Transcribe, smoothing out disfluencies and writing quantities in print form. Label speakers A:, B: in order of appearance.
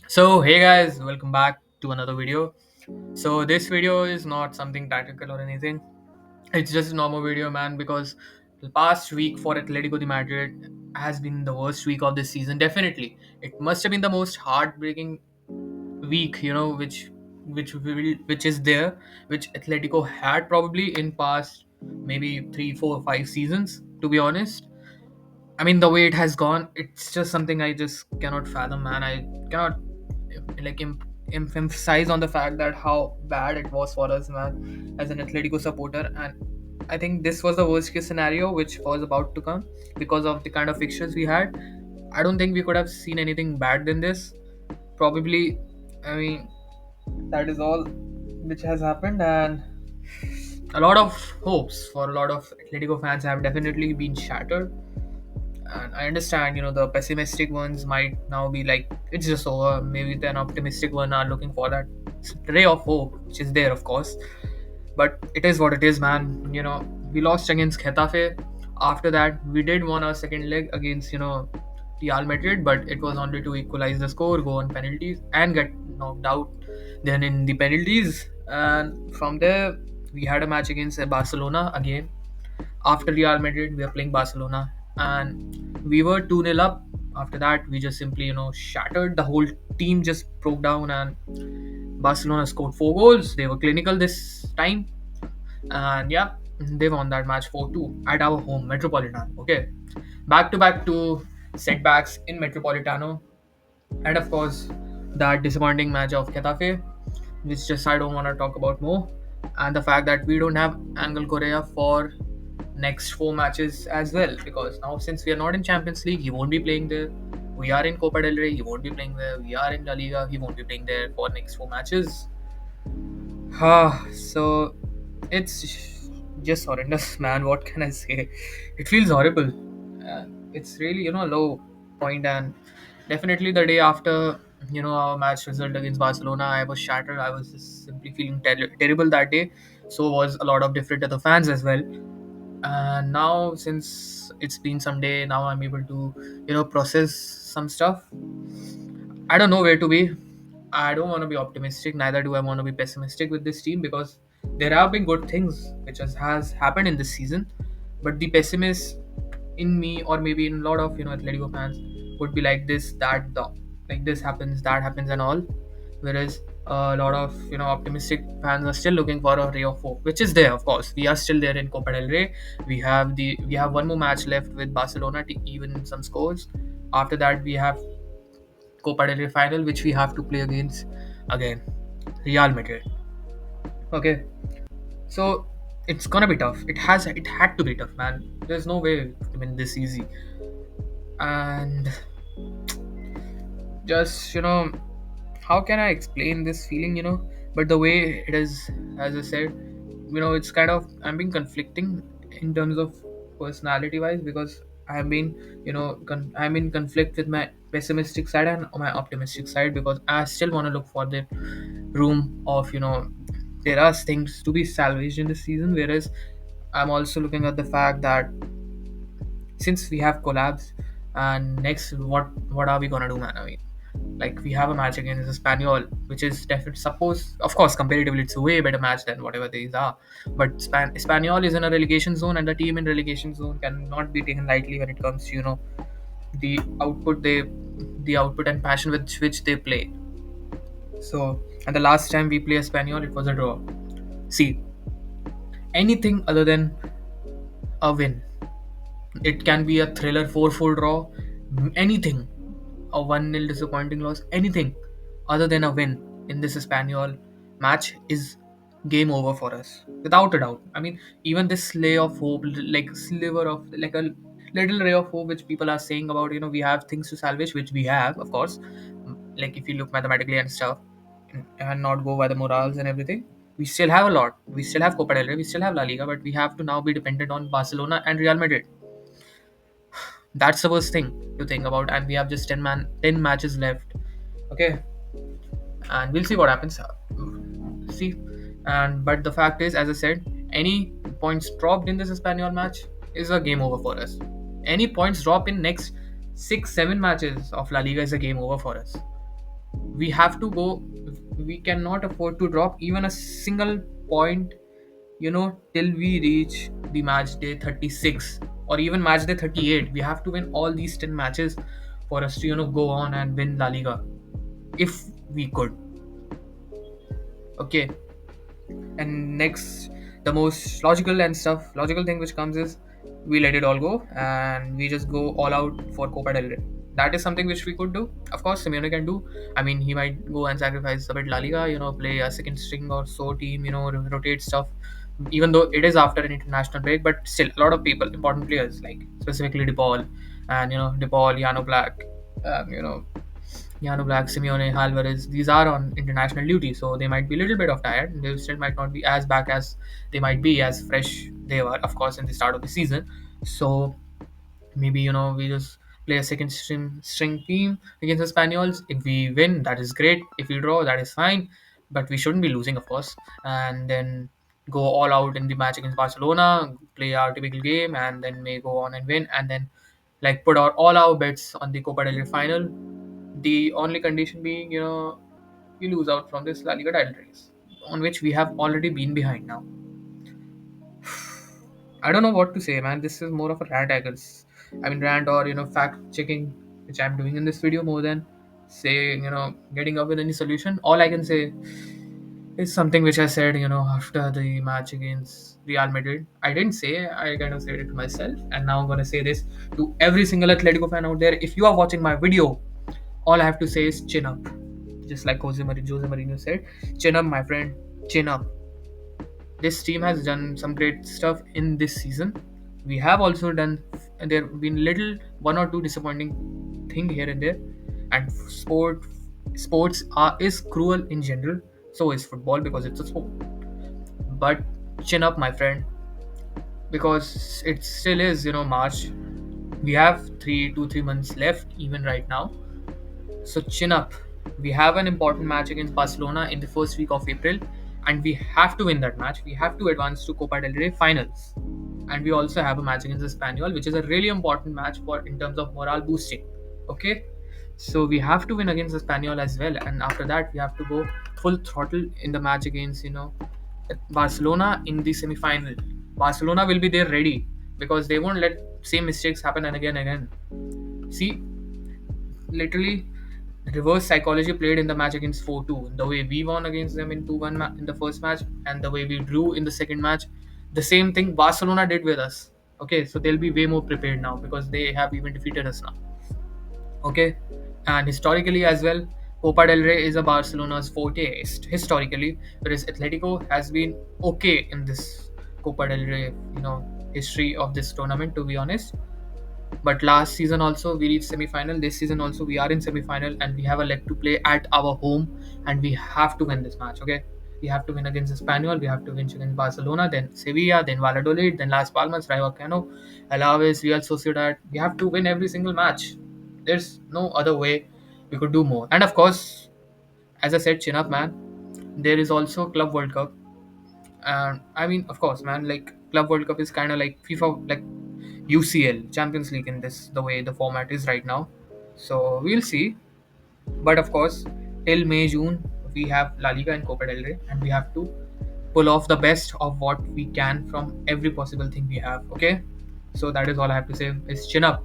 A: So hey guys, welcome back to another video. So this video is not something tactical or anything. It's just a normal video, man, because the past week for Atletico de Madrid has been the worst week of this season. Definitely, it must have been the most heartbreaking week, which is there, which Atletico had probably in past maybe 3, 4, 5 seasons. To be honest, I mean, the way it has gone, it's just something I just cannot fathom, man. I cannot like emphasize on the fact that how bad it was for us, man, as an Atletico supporter. And I think this was the worst case scenario which was about to come because of the kind of fixtures we had. I don't think we could have seen anything bad than this. Probably, I mean, that is all which has happened, and a lot of hopes for a lot of Atletico fans have definitely been shattered. And I understand, the pessimistic ones might now be like, it's just over. Maybe the optimistic one are looking for that ray of hope, which is there, of course. But it is what it is, man. We lost against Getafe. After that, we did won our second leg against, Real Madrid, but it was only to equalize the score, go on penalties, and get knocked out. Then in the penalties, and from there, we had a match against Barcelona again. After Real Madrid, we are playing Barcelona, and we were 2-0 up. After that, we just simply, shattered. The whole team just broke down, and Barcelona scored 4 goals. They were clinical this time, and yeah, they won that match 4-2 at our home, Metropolitano. Okay, back to back to setbacks in Metropolitano, and of course, that disappointing match of Getafe, which just I don't want to talk about more, and the fact that we don't have Angel Correa for next 4 matches as well, because now since we are not in Champions League, he won't be playing there. We are in Copa del Rey, he won't be playing there. We are in LaLiga, he won't be playing there for next 4 matches. So it's just horrendous, man. What can I say? It feels horrible. It's really, a low point, and definitely the day after, our match result against Barcelona, I was shattered. I was just simply feeling terrible that day. So was a lot of different other fans as well. And now, since it's been some day, now I'm able to, process some stuff. I don't know where to be. I don't want to be optimistic, neither do I want to be pessimistic with this team, because there have been good things which has happened in this season. But the pessimist in me, or maybe in a lot of Atletico fans, would be like this, that the like this happens, that happens, and all. Whereas a lot of optimistic fans are still looking for a ray of hope, which is there. Of course, we are still there in Copa del Rey. We have one more match left with Barcelona to even some scores. After that, we have Copa del Rey final, which we have to play against again Real Madrid. Okay, so it's gonna be tough. It had to be tough, man. There's no way to win this easy. And just how can I explain this feeling? But the way it is, as I said, it's kind of, I'm being conflicting in terms of personality wise, because I've been I'm in conflict with my pessimistic side and my optimistic side, because I still want to look for the room of there are things to be salvaged in this season, whereas I'm also looking at the fact that since we have collabs, and next, what are we gonna do, man? I mean, like, we have a match against Espanyol, which is definitely, suppose, of course, comparatively it's a way better match than whatever these are. But Espanyol is in a relegation zone, and the team in relegation zone cannot be taken lightly when it comes to the output the output and passion with which they play. So, and the last time we play Espanyol, it was a draw. See, anything other than a win. It can be a thriller 4-4 draw, anything, a 1-0 disappointing loss, anything other than a win in this Espanyol match is game over for us, without a doubt. I mean, even this lay of hope, like sliver of, like a little ray of hope, which people are saying about, we have things to salvage, which we have, of course. Like, if you look mathematically and stuff, and not go by the morals and everything, we still have a lot. We still have Copa del Rey, we still have La Liga, but we have to now be dependent on Barcelona and Real Madrid. That's the worst thing to think about, and we have just 10 matches left. Okay, and we'll see what happens. See, and but the fact is, as I said, any points dropped in this Espanyol match is a game over for us. Any points drop in next 6, 7 matches of La Liga is a game over for us. We have to go. We cannot afford to drop even a single point, till we reach the match day 36 or even match day 38. We have to win all these 10 matches for us to, go on and win La Liga. If we could. Okay. And next, the most logical thing which comes is we let it all go and we just go all out for Copa del Rey. That is something which we could do. Of course, Simeone can do. I mean, he might go and sacrifice a bit La Liga, play a second string or so team, rotate stuff. Even though it is after an international break, but still, a lot of people, important players like specifically De Paul and De Paul, Jan Black, Oblak, Simeone, Alvarez, these are on international duty, so they might be a little bit of tired. They still might not be as back as they might be as fresh they were, of course, in the start of the season. So maybe we just play a second string team against the Spaniards. If we win, that is great. If we draw, that is fine. But we shouldn't be losing, of course. And then go all out in the match against Barcelona, play our typical game, and then may go on and win, and then like put all our bets on the Copa del Rey final. The only condition being, we lose out from this La Liga title race, on which we have already been behind now. I don't know what to say, man. This is more of a rant, I guess. I mean, rant or fact checking, which I'm doing in this video more than saying getting up with any solution. All I can say is something which I said after the match against Real Madrid. I didn't say, I kind of said it to myself, and now I'm gonna say this to every single Atletico fan out there. If you are watching my video, all I have to say is chin up. Just like Jose Mourinho said, chin up, my friend, chin up. This team has done some great stuff in this season. We have also done, and there have been little one or two disappointing thing here and there. And sports is cruel in general. So is football because it's a sport. But chin up, my friend, because it still is, March. We have 3 2 3 months left even right now. So chin up. We have an important match against Barcelona in the first week of April, and we have to win that match. We have to advance to Copa del Rey finals, and we also have a match against Espanyol, which is a really important match for in terms of morale boosting. Okay, so we have to win against Espanyol as well, and after that we have to go full throttle in the match against Barcelona in the semi-final. Barcelona will be there ready because they won't let same mistakes happen and again. See, literally reverse psychology played in the match against 4-2. The way we won against them in 2-1 in the first match and the way we drew in the second match, the same thing Barcelona did with us. Okay, so they'll be way more prepared now because they have even defeated us now. Okay, and historically as well, Copa del Rey is a Barcelona's forte historically, whereas Atletico has been okay in this Copa del Rey, history of this tournament, to be honest. But last season also we reached semi-final. This season also we are in semi-final, and we have a leg to play at our home, and we have to win this match. Okay, we have to win against Espanyol. We have to win against Barcelona, then Sevilla, then Valladolid, then Las Palmas, Rayo Vallecano, Alaves, Real Sociedad. We have to win every single match. There's no other way we could do more. And of course, as I said, chin up, man. There is also Club World Cup, and I mean, of course, man, like Club World Cup is kind of like FIFA, like UCL, Champions League in this, the way the format is right now. So we'll see. But of course, till May, June, we have La Liga and Copa del Rey, and we have to pull off the best of what we can from every possible thing we have. Okay? So that is all I have to say is chin up.